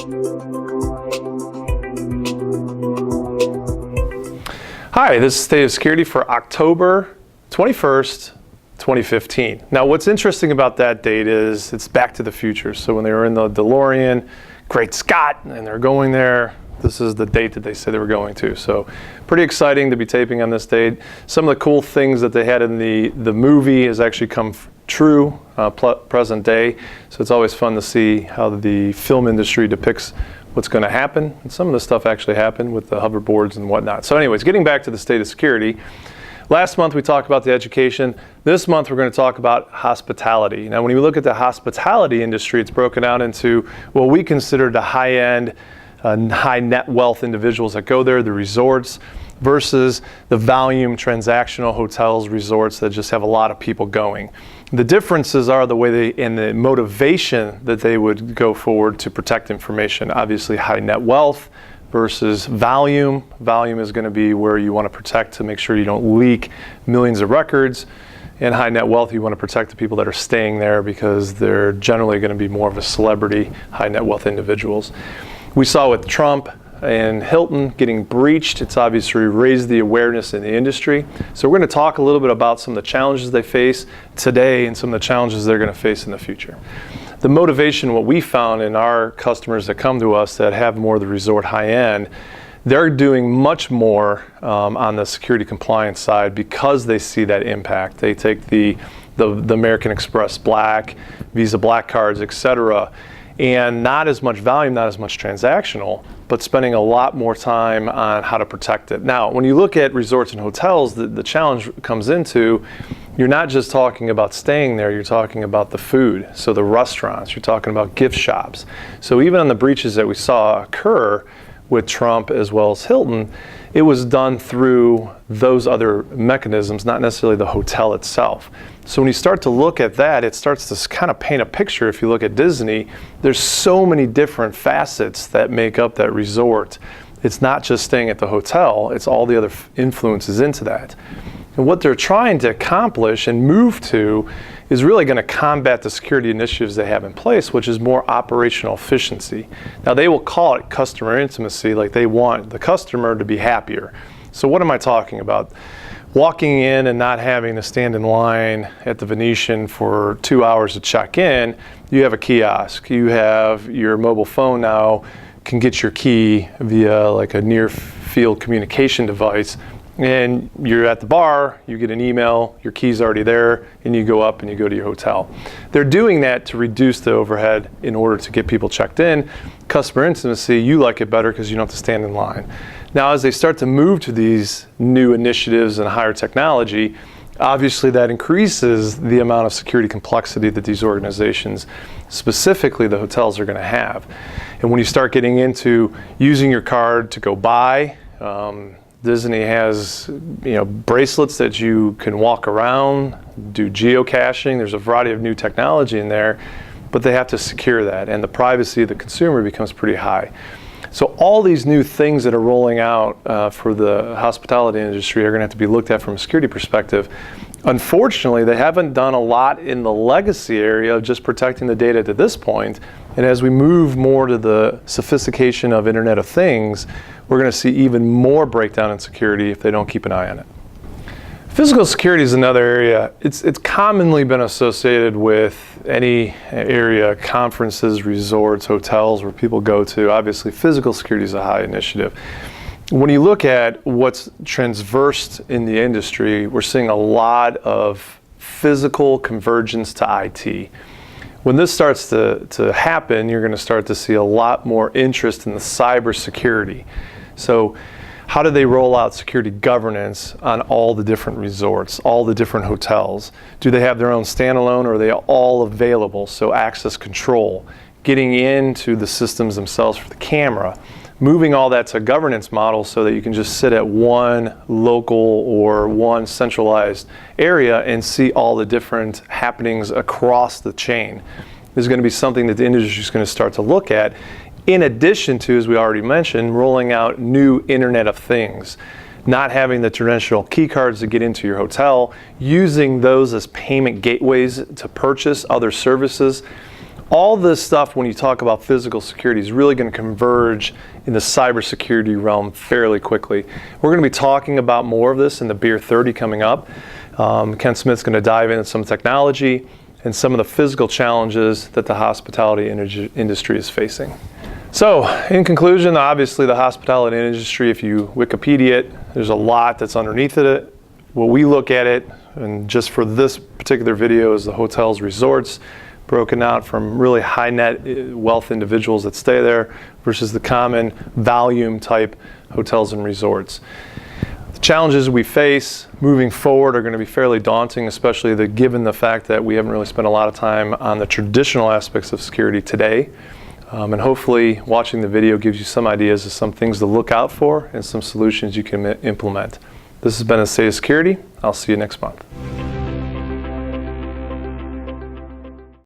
Hi, this is State of Security for October 21st, 2015. Now, what's interesting about that date is it's back to the future. So when they were in the DeLorean, Great Scott, and they're going there, this is the date that they said they were going to. So pretty exciting to be taping on this date. Some of the cool things that they had in the movie has actually come true, present day. So it's always fun to see how the film industry depicts what's going to happen. And some of the stuff actually happened with the hoverboards and whatnot. So anyways, getting back to the state of security. Last month we talked about the education. This month we're going to talk about hospitality. Now when you look at the hospitality industry, it's broken out into what we consider the high-end, high net wealth individuals that go there, the resorts, versus the volume transactional hotels, resorts that just have a lot of people going. The differences are the way and the motivation that they would go forward to protect information. Obviously high net wealth versus volume. Volume is going to be where you want to protect to make sure you don't leak millions of records. And high net wealth, you want to protect the people that are staying there because they're generally going to be more of a celebrity, high net wealth individuals. We saw with Trump and Hilton getting breached, it's obviously raised the awareness in the industry. So we're going to talk a little bit about some of the challenges they face today and some of the challenges they're going to face in the future. The motivation, what we found in our customers that come to us that have more of the resort high-end, they're doing much more on the security compliance side because they see that impact. They take the American Express Black, Visa Black cards, etc., and not as much volume, not as much transactional, but spending a lot more time on how to protect it. Now, when you look at resorts and hotels, the challenge comes into, you're not just talking about staying there, you're talking about the food. So the restaurants, you're talking about gift shops. So even on the breaches that we saw occur with Trump as well as Hilton, it was done through those other mechanisms, not necessarily the hotel itself. So when you start to look at that, it starts to kind of paint a picture. If you look at Disney, there's so many different facets that make up that resort. It's not just staying at the hotel, it's all the other influences into that. And what they're trying to accomplish and move to is really going to combat the security initiatives they have in place, which is more operational efficiency. Now they will call it customer intimacy, like they want the customer to be happier. So what am I talking about? Walking in and not having to stand in line at the Venetian for 2 hours to check in, you have a kiosk. You have your mobile phone now can get your key via like a near field communication device. And you're at the bar, you get an email, your key's already there, and you go up and you go to your hotel. They're doing that to reduce the overhead in order to get people checked in. Customer intimacy, you like it better because you don't have to stand in line. Now, as they start to move to these new initiatives and higher technology, obviously that increases the amount of security complexity that these organizations, specifically the hotels, are going to have. And when you start getting into using your card to go buy, Disney has, bracelets that you can walk around, do geocaching. There's a variety of new technology in there, but they have to secure that, and the privacy of the consumer becomes pretty high. So all these new things that are rolling out for the hospitality industry are going to have to be looked at from a security perspective. Unfortunately, they haven't done a lot in the legacy area of just protecting the data to this point. And as we move more to the sophistication of Internet of Things, we're going to see even more breakdown in security if they don't keep an eye on it. Physical security is another area. It's commonly been associated with any area, conferences, resorts, hotels where people go to. Obviously, physical security is a high initiative. When you look at what's transversed in the industry, we're seeing a lot of physical convergence to IT. When this starts to happen, you're going to start to see a lot more interest in the cybersecurity. So how do they roll out security governance on all the different resorts, all the different hotels? Do they have their own standalone, or are they all available? So access control, getting into the systems themselves for the camera, moving all that to a governance model so that you can just sit at one local or one centralized area and see all the different happenings across the chain. This is going to be something that the industry is going to start to look at, in addition to, as we already mentioned, rolling out new Internet of Things. Not having the traditional key cards to get into your hotel, using those as payment gateways to purchase other services. all this stuff, when you talk about physical security, is really going to converge in the cybersecurity realm fairly quickly. We're going to be talking about more of this in the Beer 30 coming up. Ken Smith's going to dive into some technology and some of the physical challenges that the hospitality industry is facing. So, in conclusion, obviously the hospitality industry, if you Wikipedia it, there's a lot that's underneath it. What we look at it, and just for this particular video, is the hotels, resorts, broken out from really high net wealth individuals that stay there versus the common volume type hotels and resorts. The challenges we face moving forward are going to be fairly daunting, especially given the fact that we haven't really spent a lot of time on the traditional aspects of security today. And hopefully watching the video gives you some ideas of some things to look out for and some solutions you can implement. This has been A State of Security. I'll see you next month.